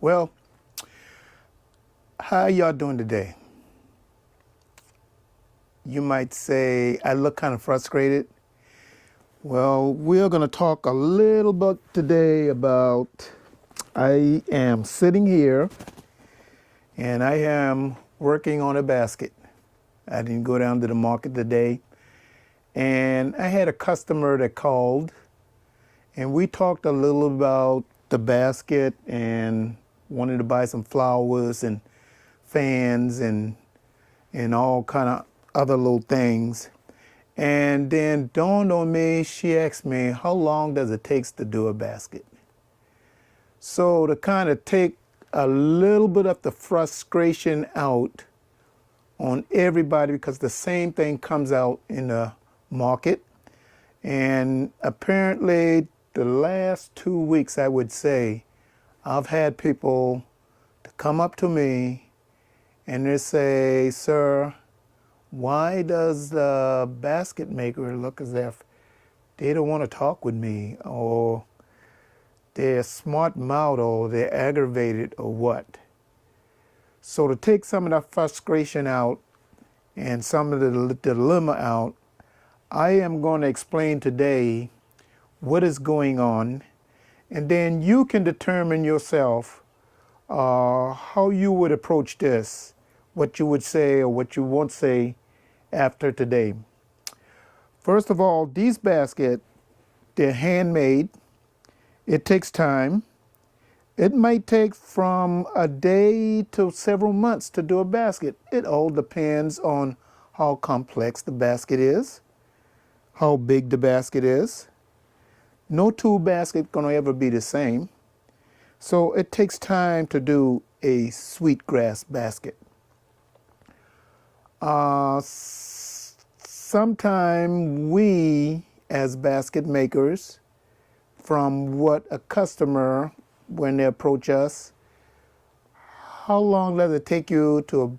Well, how y'all doing today? You might say I look kind of frustrated. Well, we're going to talk a little bit today about I am sitting here and I am working on a basket. I didn't go down to the market today, and I had a customer that called and we talked a little about the basket and wanted to buy some flowers and fans and all kind of other little things. And then dawned on me, she asked me, how long does it take to do a basket? So to kind of take a little bit of the frustration out on everybody, because the same thing comes out in the market. And apparently the last 2 weeks, I would say, I've had people to come up to me and they say, sir, why does the basket maker look as if they don't want to talk with me, or they're smart mouth, or they're aggravated, or what? So to take some of that frustration out and some of the dilemma out, I am going to explain today what is going on, and then you can determine yourself how you would approach this, what you would say or what you won't say after today. First of all, these baskets, they're handmade. It takes time. It might take from a day to several months to do a basket. It all depends on how complex the basket is, how big the basket is. No two baskets gonna ever be the same. So it takes time to do a sweetgrass basket. Sometime we, as basket makers, from what a customer, when they approach us, how long does it take you to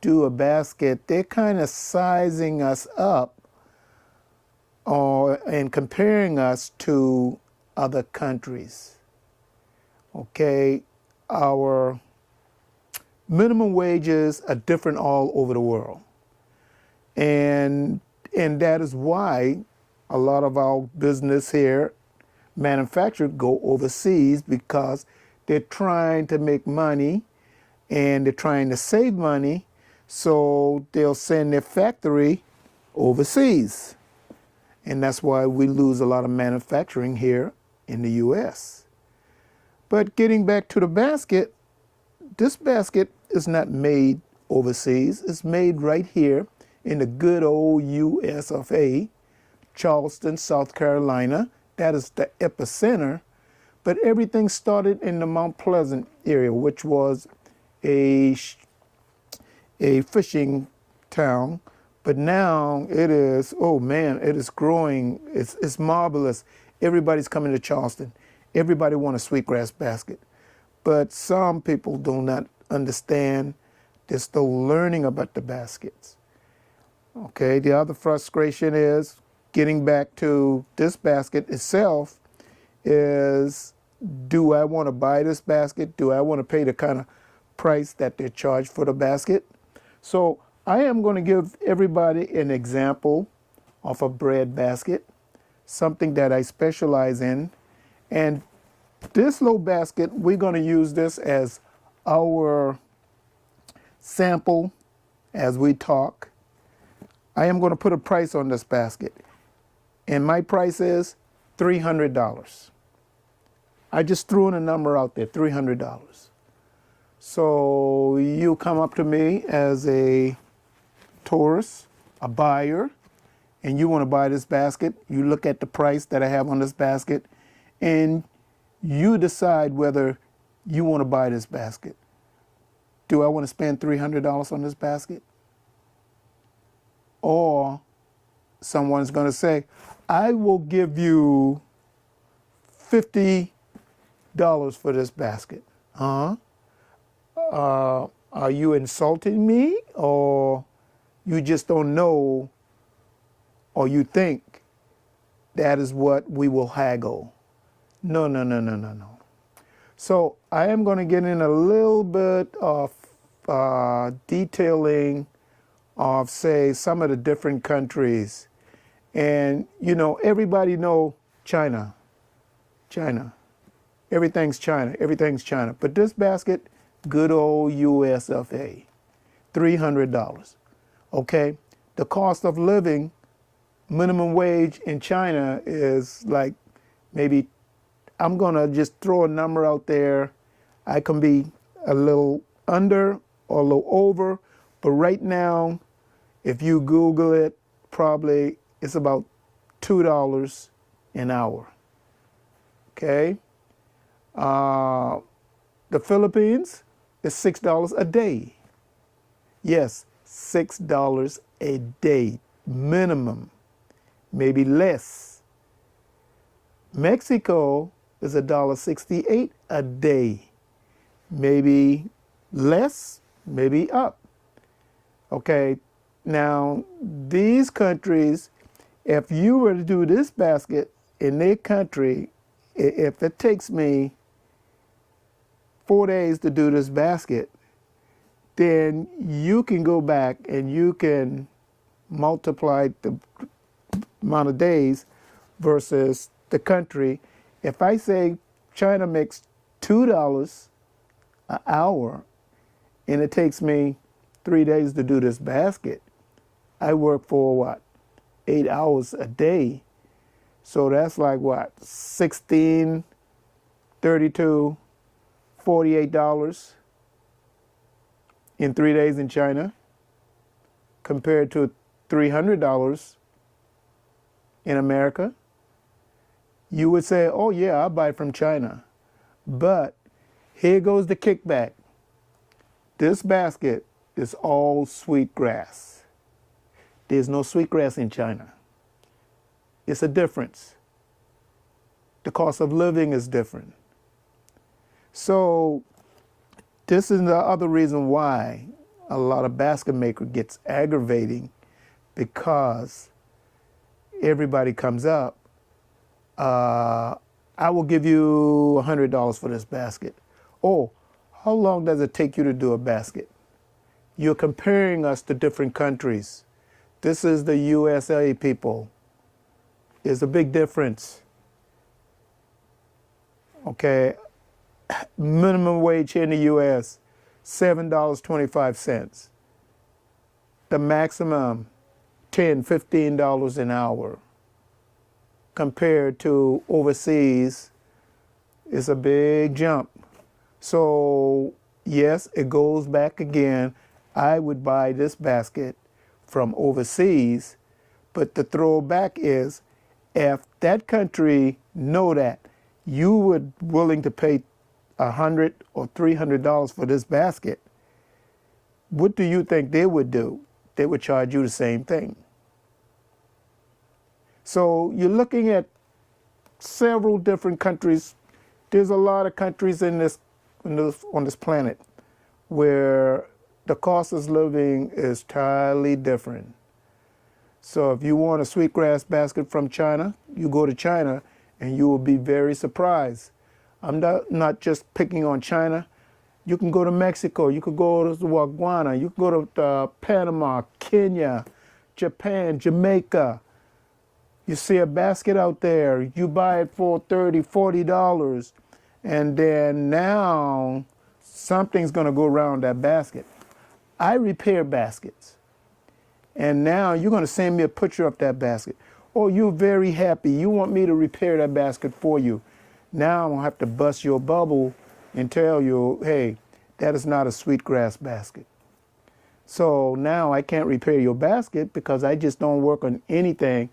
do a basket? They're kind of sizing us up and comparing us to other countries. Okay, our minimum wages are different all over the world. And that is why a lot of our business here, manufacturers, go overseas, because they're trying to make money and they're trying to save money, so they'll send their factory overseas. And that's why we lose a lot of manufacturing here in the U.S. But getting back to the basket, this basket is not made overseas. It's made right here in the good old U.S. of A., Charleston, South Carolina. That is the epicenter. But everything started in the Mount Pleasant area, which was a fishing town. But now it is, oh man, it is growing. It's marvelous. Everybody's coming to Charleston. Everybody wants a sweetgrass basket. But some people do not understand. They're still learning about the baskets. Okay, the other frustration is, getting back to this basket itself, is, do I want to buy this basket? Do I want to pay the kind of price that they charge for the basket? So I am going to give everybody an example of a bread basket, something that I specialize in. And this little basket, we're going to use this as our sample as we talk. I am going to put a price on this basket, and my price is $300. I just threw in a number out there, $300. So you come up to me as a tourist, a buyer, and you want to buy this basket. You look at the price that I have on this basket, and you decide whether you want to buy this basket. Do I want to spend $300 on this basket? Or someone's going to say, I will give you $50 for this basket. Huh? Are you insulting me, or you just don't know, or you think that is what we will haggle? No, no, no, no, no, no. So I am going to get in a little bit of detailing of, say, some of the different countries. And, you know, everybody know China. China. Everything's China. Everything's China. But this basket, good old US of A, $300. Okay? The cost of living, minimum wage in China is like maybe, I'm going to just throw a number out there. I can be a little under or a little over, but right now, if you Google it, probably it's about $2 an hour. Okay? The Philippines is $6 a day. Yes, $6 a day minimum, maybe less. Mexico is $1.68 a day, maybe less, maybe up. Okay, now these countries, if you were to do this basket in their country, if it takes me 4 days to do this basket, then you can go back and you can multiply the amount of days versus the country. If I say China makes $2 an hour and it takes me 3 days to do this basket, I work for what? 8 hours a day. So that's like what? 16, 32, $48 in 3 days in China compared to $300 in America. You would say, oh yeah, I'll buy from China. But here goes the kickback. This basket is all sweetgrass. There's no sweetgrass in China. It's a difference. The cost of living is different. So this is the other reason why a lot of basket maker gets aggravating, because everybody comes up, I will give you $100 for this basket. Oh, how long does it take you to do a basket? You're comparing us to different countries. This is the USA people. There's a big difference. Okay, minimum wage here in the US, $7.25. The maximum, $10, $15 an hour. Compared to overseas, it's a big jump. So yes, it goes back again. I would buy this basket from overseas, but the throwback is, if that country know that you were willing to pay $100 or $300 for this basket, what do you think they would do? They would charge you the same thing. So you're looking at several different countries. There's a lot of countries on this planet where the cost of living is entirely different. So if you want a sweetgrass basket from China, you go to China and you will be very surprised. I'm not just picking on China. You can go to Mexico, you could go to Guyana, you can go to Panama, Kenya, Japan, Jamaica. You see a basket out there, you buy it for $30, $40, and then now something's going to go around that basket. I repair baskets, and now you're going to send me a picture of that basket. Oh, you're very happy. You want me to repair that basket for you. Now I'm going to have to bust your bubble and tell you, hey, that is not a sweetgrass basket. So now I can't repair your basket because I just don't work on anything.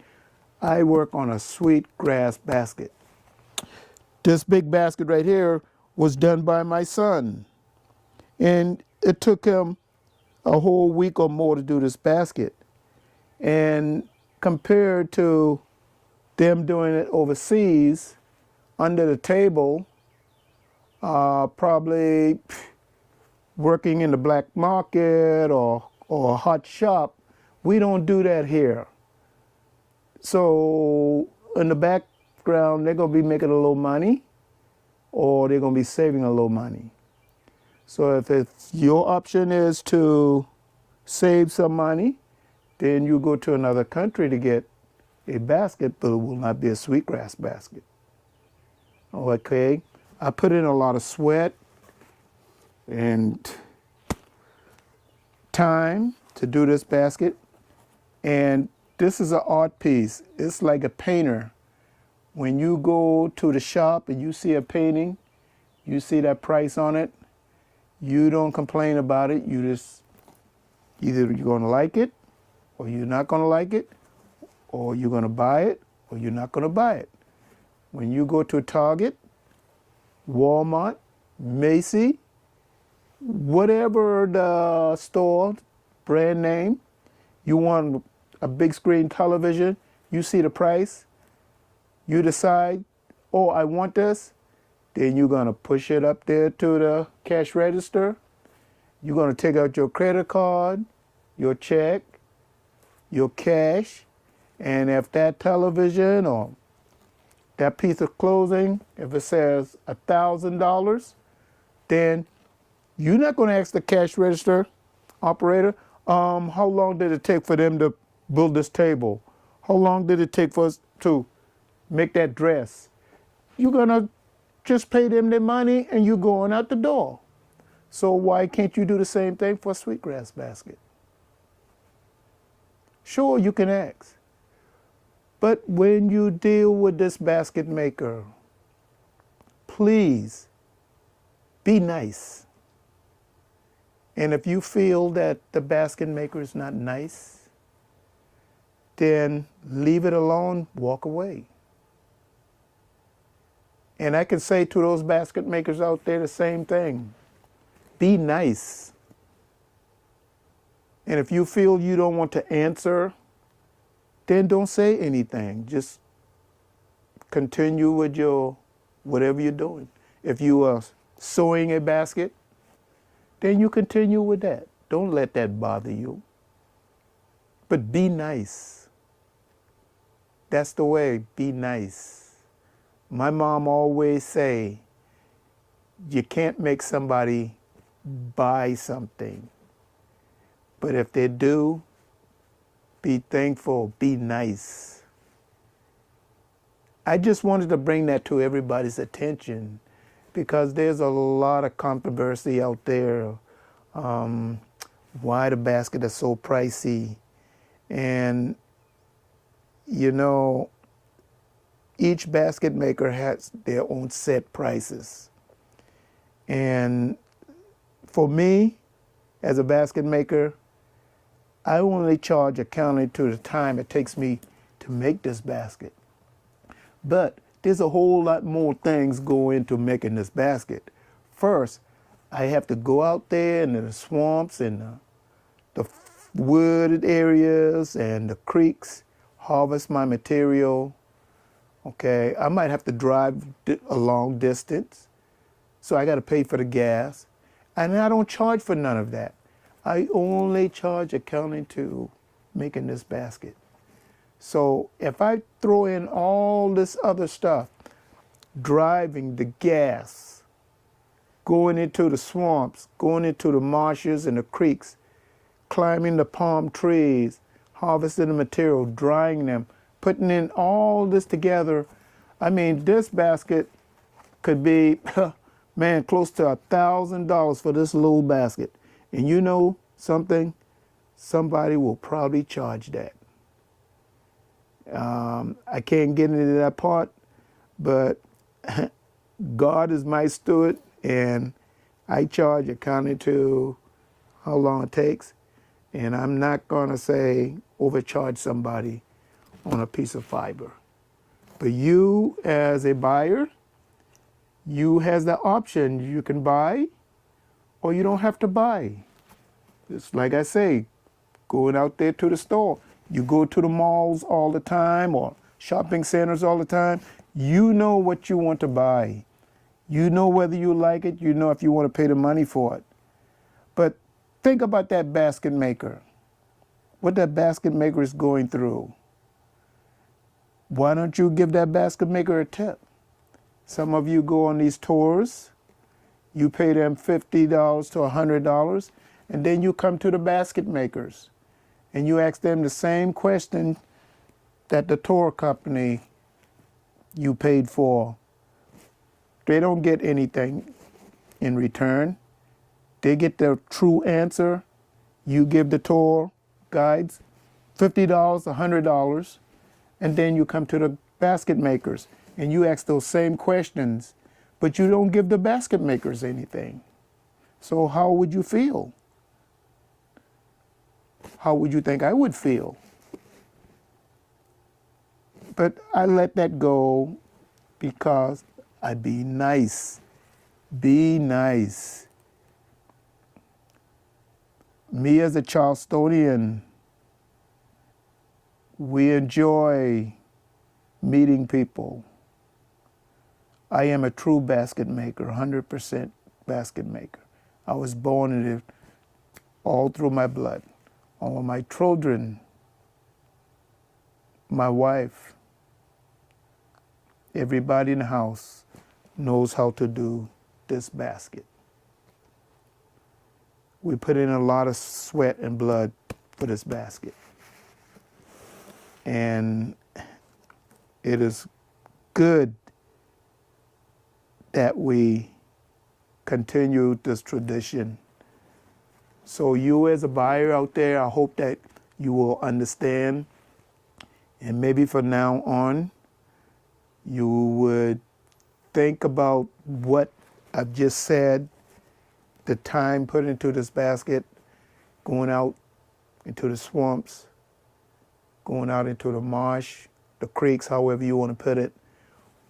I work on a sweetgrass basket. This big basket right here was done by my son. And it took him a whole week or more to do this basket. And compared to them doing it overseas, under the table, probably working in the black market or a hot shop, we don't do that here. So in the background, they're going to be making a little money, or they're going to be saving a little money. So if it's, your option is to save some money, then you go to another country to get a basket, but it will not be a sweetgrass basket. Okay, I put in a lot of sweat and time to do this basket, and this is an art piece. It's like a painter. When you go to the shop and you see a painting, you see that price on it, you don't complain about it. You just, either you're going to like it or you're not going to like it, or you're going to buy it or you're not going to buy it. When you go to Target, Walmart, Macy, whatever the store, brand name, you want a big screen television, you see the price, you decide, oh, I want this, then you're going to push it up there to the cash register. You're going to take out your credit card, your check, your cash, and if that television or that piece of clothing, if it says $1,000, then you're not going to ask the cash register operator, how long did it take for them to build this table? How long did it take for us to make that dress? You're going to just pay them their money and you're going out the door. So why can't you do the same thing for a sweetgrass basket? Sure, you can ask. But when you deal with this basket maker, please be nice. And if you feel that the basket maker is not nice, then leave it alone, walk away. And I can say to those basket makers out there the same thing. Be nice. And if you feel you don't want to answer, then don't say anything. Just continue with your whatever you're doing. If you are sewing a basket, then you continue with that. Don't let that bother you. But be nice. That's the way, be nice. My mom always say, you can't make somebody buy something. But if they do, be thankful, be nice. I just wanted to bring that to everybody's attention because there's a lot of controversy out there. Why the basket is so pricey. And, you know, each basket maker has their own set prices. And for me, as a basket maker, I only charge accounting to the time it takes me to make this basket. But there's a whole lot more things go into making this basket. First, I have to go out there into the swamps and the wooded areas and the creeks, harvest my material. Okay, I might have to drive a long distance, so I got to pay for the gas. And I don't charge for none of that. I only charge accounting to making this basket. So if I throw in all this other stuff, driving, the gas, going into the swamps, going into the marshes and the creeks, climbing the palm trees, harvesting the material, drying them, putting in all this together, I mean, this basket could be, man, close to $1,000 for this little basket. And you know something? Somebody will probably charge that. I can't get into that part, but God is my steward, and I charge accounting to how long it takes. And I'm not going to say overcharge somebody on a piece of fiber. But you, as a buyer, you has the option. You can buy or you don't have to buy. It's like I say, going out there to the store. You go to the malls all the time or shopping centers all the time. You know what you want to buy. You know whether you like it. You know if you want to pay the money for it. But think about that basket maker. What that basket maker is going through. Why don't you give that basket maker a tip? Some of you go on these tours, you pay them $50 to $100, and then you come to the basket makers and you ask them the same question that the tour company you paid for. They don't get anything in return. They get the true answer. You give the tour guides $50, $100, and then you come to the basket makers and you ask those same questions, but you don't give the basket makers anything. So how would you feel? How would you think I would feel? But I let that go because I be nice. Be nice. Me as a Charlestonian, we enjoy meeting people. I am a true basket maker, 100% basket maker. I was born in it all through my blood. All my children, my wife, everybody in the house knows how to do this basket. We put in a lot of sweat and blood for this basket. And it is good that we continue this tradition. So you as a buyer out there, I hope that you will understand, and maybe from now on, you would think about what I've just said, the time put into this basket, going out into the swamps, going out into the marsh, the creeks, however you want to put it,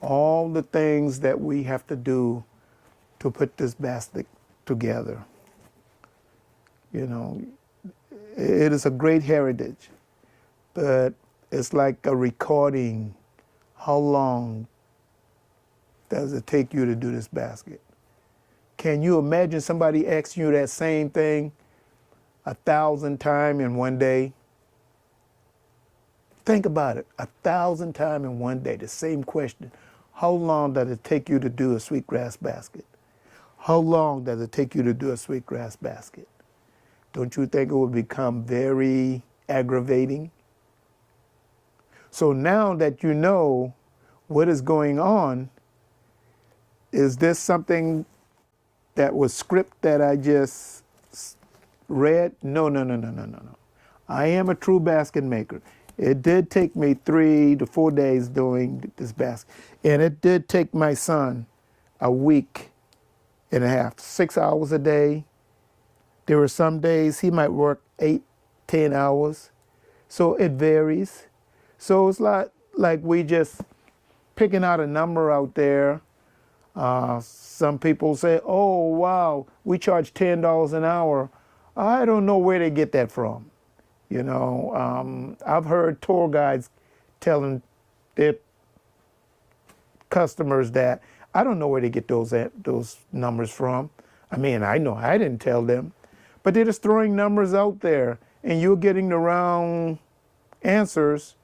all the things that we have to do to put this basket together. You know, it is a great heritage, but it's like a recording. How long does it take you to do this basket? Can you imagine somebody asking you that same thing 1,000 times in one day? Think about it, 1,000 times in one day, the same question. How long does it take you to do a sweetgrass basket? How long does it take you to do a sweetgrass basket? Don't you think it would become very aggravating? So now that you know what is going on, is this something that was script that I just read? No. I am a true basket maker. It did take me 3 to 4 days doing this basket. And it did take my son a week and a half, 6 hours a day. There were some days he might work 8, 10 hours. So it varies. So it's like we just picking out a number out there. Some people say, oh, wow, we charge $10 an hour. I don't know where they get that from. You know, I've heard tour guides telling their customers that I don't know where they get those numbers from. I mean, I know I didn't tell them, but they're just throwing numbers out there and you're getting the wrong answers.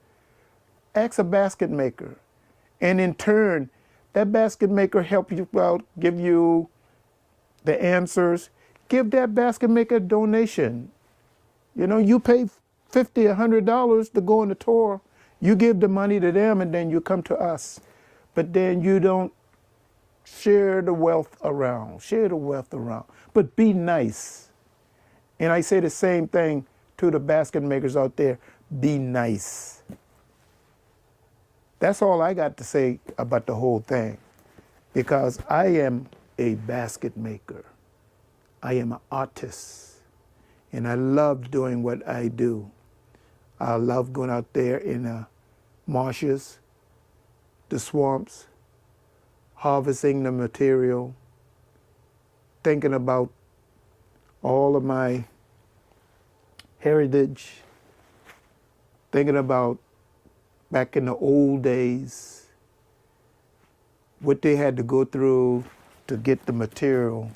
Ask a basket maker. And in turn, that basket maker help you out, give you the answers. Give that basket maker a donation. You know, you pay $50, $100 to go on the tour. You give the money to them and then you come to us. But then you don't share the wealth around. Share the wealth around. But be nice. And I say the same thing to the basket makers out there. Be nice. That's all I got to say about the whole thing. Because I am a basket maker. I am an artist. And I love doing what I do. I love going out there in the marshes, the swamps, harvesting the material, thinking about all of my heritage, thinking about back in the old days, what they had to go through to get the material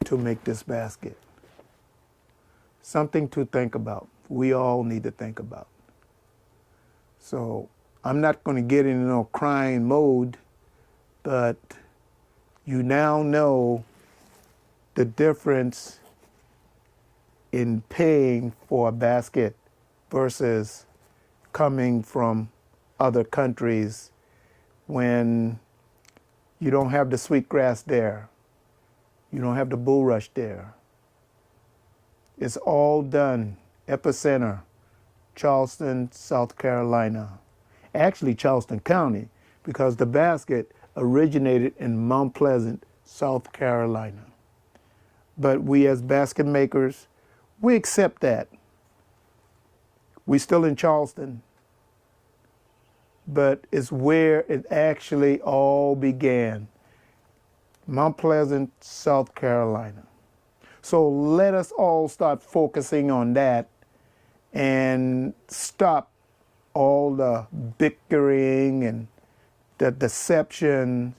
to make this basket. Something to think about. We all need to think about. So I'm not going to get in no crying mode but you now know the difference in paying for a basket versus coming from other countries when you don't have the sweetgrass there, you don't have the bulrush there. It's all done epicenter, Charleston, South Carolina. Actually Charleston County, because the basket originated in Mount Pleasant, South Carolina. But we as basket makers, we accept that. We're still in Charleston, but it's where it actually all began. Mount Pleasant, South Carolina. So let us all start focusing on that and stop all the bickering and the deception.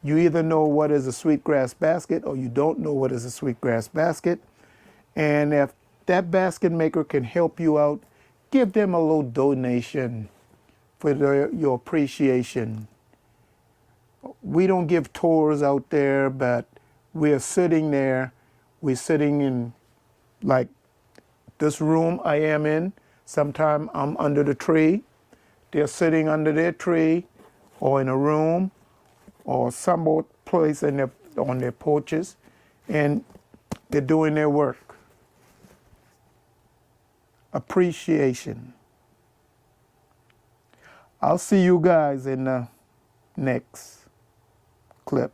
You either know what is a sweetgrass basket or you don't know what is a sweetgrass basket. And if that basket maker can help you out, give them a little donation for your appreciation. We don't give tours out there, but we're sitting there. We're sitting in like this room I am in. Sometime I'm under the tree. They're sitting under their tree or in a room or some place on their porches, and they're doing their work. Appreciation. I'll see you guys in the next clip.